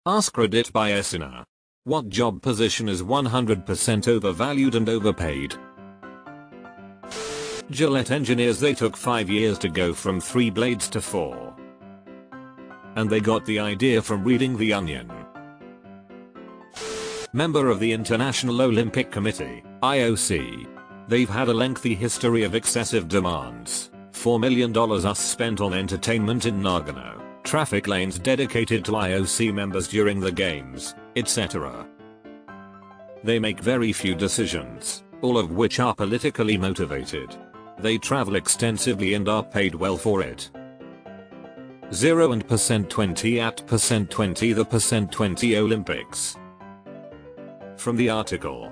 AskReddit by Esina. What job position is 100% overvalued and overpaid? Gillette engineers, they took 5 years to go from 3 blades to 4. And they got the idea from reading The Onion. Member of the International Olympic Committee, IOC. They've had a lengthy history of excessive demands. $4 million us spent on entertainment in Nagano, traffic lanes dedicated to IOC members during the games, etc. They make very few decisions, all of which are politically motivated. They travel extensively and are paid well for it. 0 and %20 at %20 the %20 Olympics. From the article.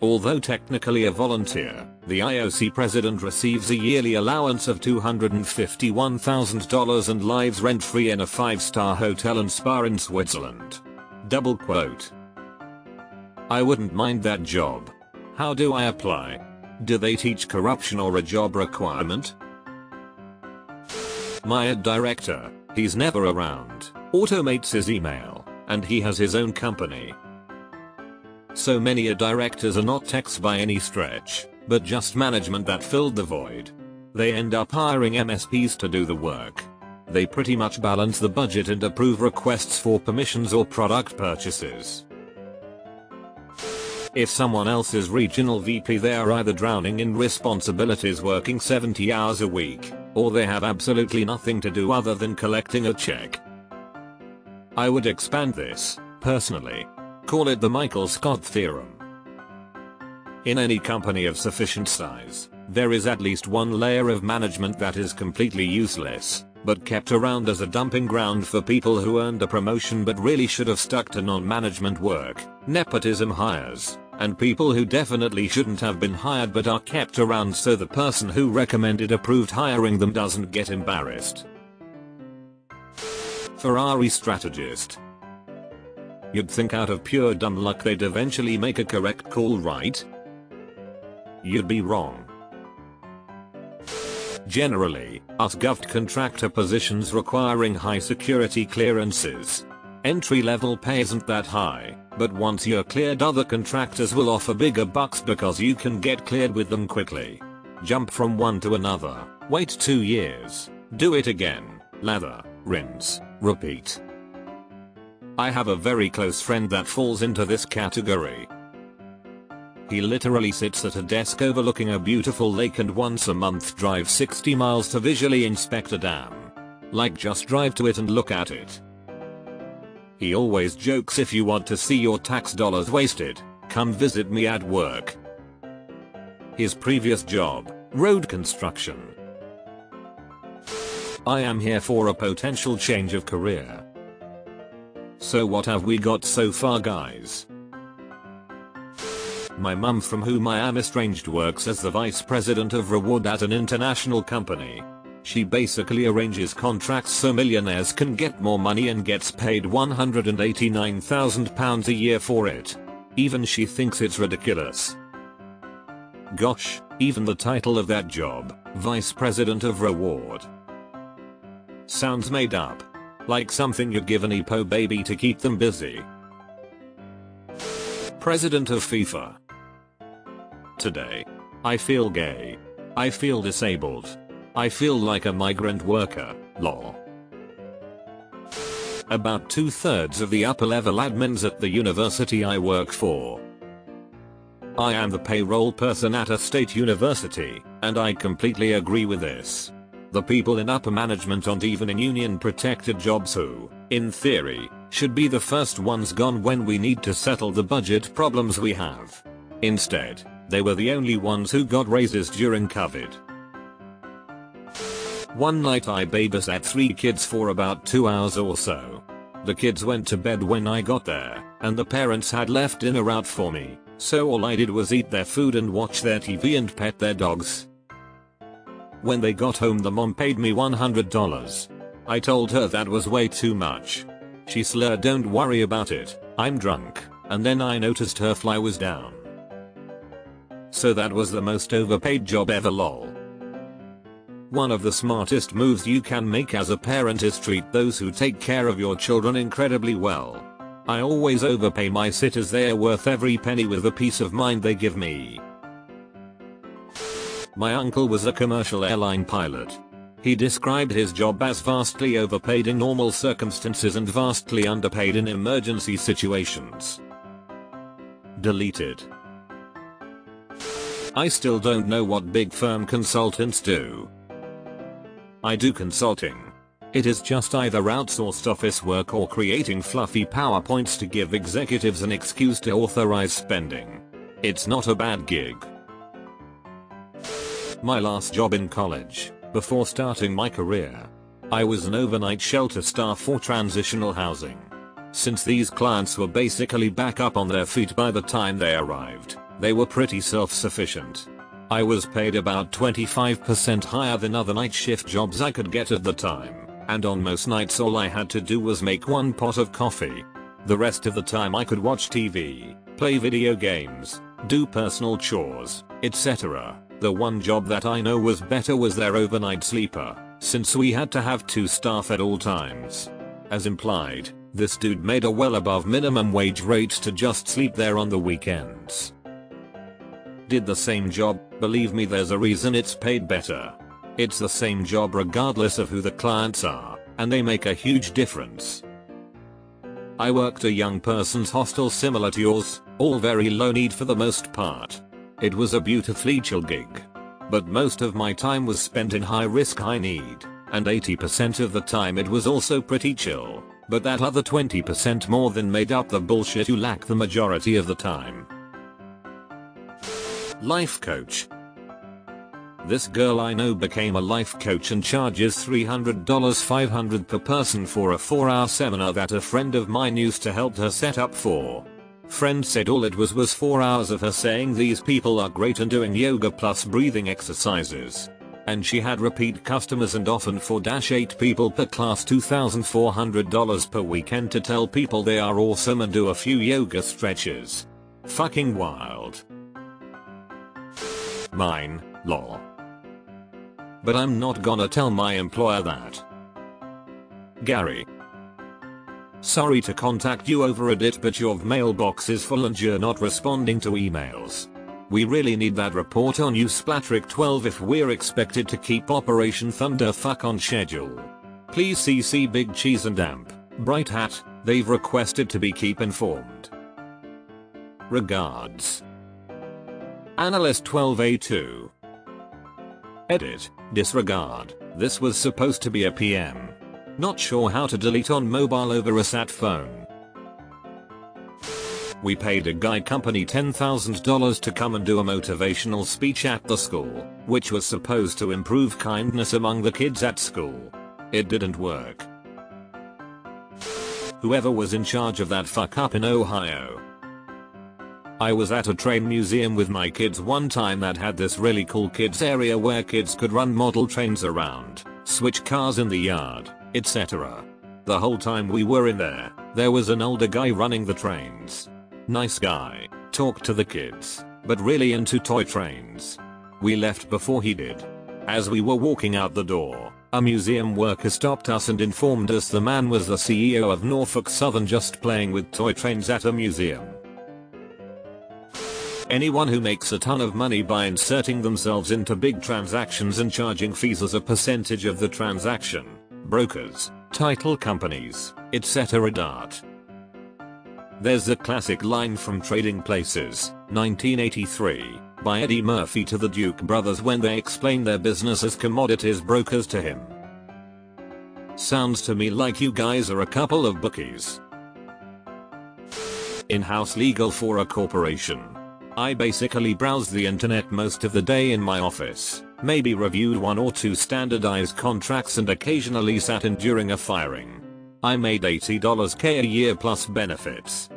Although technically a volunteer, the IOC president receives a yearly allowance of $251,000 and lives rent-free in a 5-star hotel and spa in Switzerland. Double quote. I wouldn't mind that job. How do I apply? Do they teach corruption or a job requirement? My ad director, he's never around, automates his email, and he has his own company. So many ad directors are not techs by any stretch, but just management that filled the void. They end up hiring MSPs to do the work. They pretty much balance the budget and approve requests for permissions or product purchases. If someone else is regional VP, they are either drowning in responsibilities working 70 hours a week, or they have absolutely nothing to do other than collecting a check. I would expand this, personally. Call it the Michael Scott theorem. In any company of sufficient size, there is at least one layer of management that is completely useless, but kept around as a dumping ground for people who earned a promotion but really should have stuck to non-management work, nepotism hires, and people who definitely shouldn't have been hired but are kept around so the person who recommended approved hiring them doesn't get embarrassed. Ferrari strategist. You'd think out of pure dumb luck they'd eventually make a correct call, right? You'd be wrong. Generally, us govt contractor positions requiring high security clearances. Entry-level pay isn't that high, but once you're cleared, other contractors will offer bigger bucks because you can get cleared with them quickly. Jump from one to another, wait 2 years, do it again, lather, rinse, repeat. I have a very close friend that falls into this category. He literally sits at a desk overlooking a beautiful lake and once a month drives 60 miles to visually inspect a dam. Like, just drive to it and look at it. He always jokes, if you want to see your tax dollars wasted, come visit me at work. His previous job, road construction. I am here for a potential change of career. So what have we got so far, guys? My mum, from whom I am estranged, works as the vice president of reward at an international company. She basically arranges contracts so millionaires can get more money and gets paid £189,000 a year for it. Even she thinks it's ridiculous. Gosh, even the title of that job, vice president of reward, sounds made up. Like something you give an EPO baby to keep them busy. President of FIFA. Today. I feel gay. I feel disabled. I feel like a migrant worker, lol. About 2/3 of the upper level admins at the university I work for. I am the payroll person at a state university, and I completely agree with this. The people in upper management aren't even in union protected jobs who, in theory, should be the first ones gone when we need to settle the budget problems we have. Instead, they were the only ones who got raises during COVID. One night I babysat 3 kids for about 2 hours or so. The kids went to bed when I got there, and the parents had left dinner out for me, so all I did was eat their food and watch their TV and pet their dogs. When they got home, the mom paid me $100. I told her that was way too much. She slurred, "Don't worry about it, I'm drunk," and then I noticed her fly was down. So that was the most overpaid job ever, lol. One of the smartest moves you can make as a parent is treat those who take care of your children incredibly well. I always overpay my sitters. They are worth every penny with the peace of mind they give me. My uncle was a commercial airline pilot. He described his job as vastly overpaid in normal circumstances and vastly underpaid in emergency situations. Deleted. I still don't know what big firm consultants do. I do consulting. It is just either outsourced office work or creating fluffy PowerPoints to give executives an excuse to authorize spending. It's not a bad gig. My last job in college, before starting my career, I was an overnight shelter staff for transitional housing. Since these clients were basically back up on their feet by the time they arrived, they were pretty self-sufficient. I was paid about 25% higher than other night shift jobs I could get at the time, and on most nights all I had to do was make one pot of coffee. The rest of the time I could watch TV, play video games, do personal chores, etc. The one job that I know was better was their overnight sleeper, since we had to have 2 staff at all times. As implied, this dude made a well above minimum wage rate to just sleep there on the weekends. Did the same job, believe me, there's a reason it's paid better. It's the same job regardless of who the clients are, and they make a huge difference. I worked a young person's hostel similar to yours, all very low need for the most part. It was a beautifully chill gig. But most of my time was spent in high risk high need, and 80% of the time it was also pretty chill, but that other 20% more than made up the bullshit you lack the majority of the time. Life coach. This girl I know became a life coach and charges $300 $500 per person for a 4-hour seminar that a friend of mine used to help her set up for. Friend said all it was 4 hours of her saying these people are great and doing yoga plus breathing exercises. And she had repeat customers and often 4-8 people per class, $2,400 per weekend to tell people they are awesome and do a few yoga stretches. Fucking wild. Mine, lol. But I'm not gonna tell my employer that. Gary. Sorry to contact you over Reddit, but your mailbox is full and you're not responding to emails. We really need that report on you Splattrick 12 if we're expected to keep Operation Thunderfuck on schedule. Please CC Big Cheese and Amp, Bright Hat, they've requested to be keep informed. Regards. Analyst 12A2. Edit, disregard, this was supposed to be a PM. Not sure how to delete on mobile over a sat phone. We paid a guy company $10,000 to come and do a motivational speech at the school, which was supposed to improve kindness among the kids at school. It didn't work. Whoever was in charge of that fuck up in Ohio. I was at a train museum with my kids one time that had this really cool kids area where kids could run model trains around, switch cars in the yard, etc. The whole time we were in there was an older guy running the trains. Nice guy, talked to the kids, but really into toy trains. We left before he did. As we were walking out the door, a museum worker stopped us and informed us the man was the CEO of Norfolk Southern just playing with toy trains at a museum. Anyone who makes a ton of money by inserting themselves into big transactions and charging fees as a percentage of the transaction, brokers, title companies, etc. Dart. There's a classic line from Trading Places, 1983, by Eddie Murphy to the Duke brothers when they explain their business as commodities brokers to him. Sounds to me like you guys are a couple of bookies. In-house legal for a corporation. I basically browsed the internet most of the day in my office, maybe reviewed 1 or 2 standardized contracts and occasionally sat in during a firing. I made $80K a year plus benefits.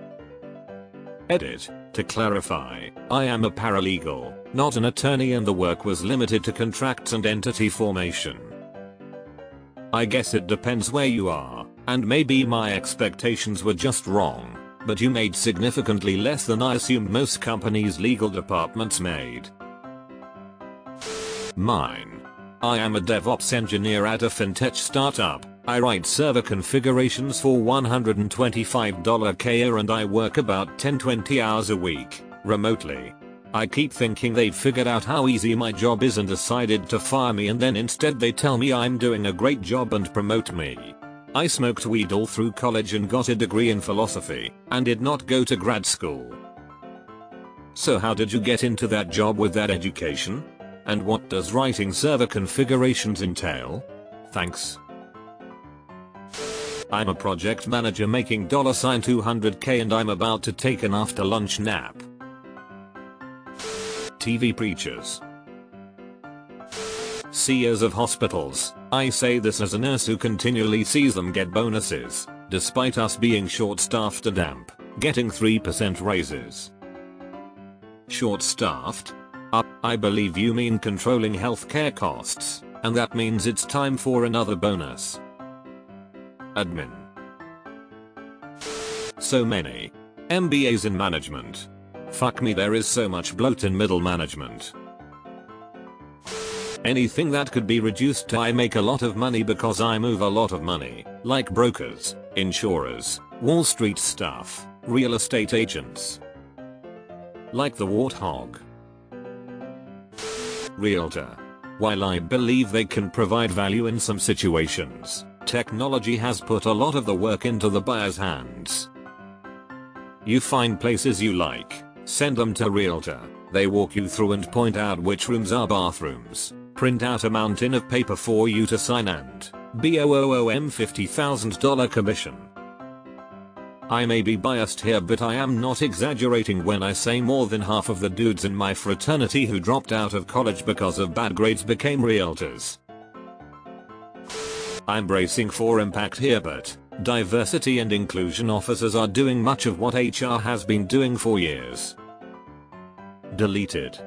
Edit, to clarify, I am a paralegal, not an attorney, and the work was limited to contracts and entity formation. I guess it depends where you are, and maybe my expectations were just wrong. But you made significantly less than I assumed most companies' legal departments made. Mine. I am a DevOps engineer at a fintech startup. I write server configurations for $125 a year and I work about 10-20 hours a week, remotely. I keep thinking they've figured out how easy my job is and decided to fire me, and then instead they tell me I'm doing a great job and promote me. I smoked weed all through college and got a degree in philosophy, and did not go to grad school. So how did you get into that job with that education? And what does writing server configurations entail? Thanks. I'm a project manager making $200K and I'm about to take an after lunch nap. TV preachers. CEOs of hospitals. I say this as a nurse who continually sees them get bonuses, despite us being short-staffed and AMP getting 3% raises. Short-staffed? I believe you mean controlling healthcare costs, and that means it's time for another bonus. Admin. So many MBAs in management. Fuck me, there is so much bloat in middle management. Anything that could be reduced to I make a lot of money because I move a lot of money, like brokers, insurers, Wall Street staff, real estate agents. Like the warthog. Realtor. While I believe they can provide value in some situations, technology has put a lot of the work into the buyer's hands. You find places you like, send them to a realtor, they walk you through and point out which rooms are bathrooms, print out a mountain of paper for you to sign and BOOM $50,000 commission. I may be biased here, but I am not exaggerating when I say more than half of the dudes in my fraternity who dropped out of college because of bad grades became realtors. I'm bracing for impact here, but diversity and inclusion officers are doing much of what HR has been doing for years. Deleted.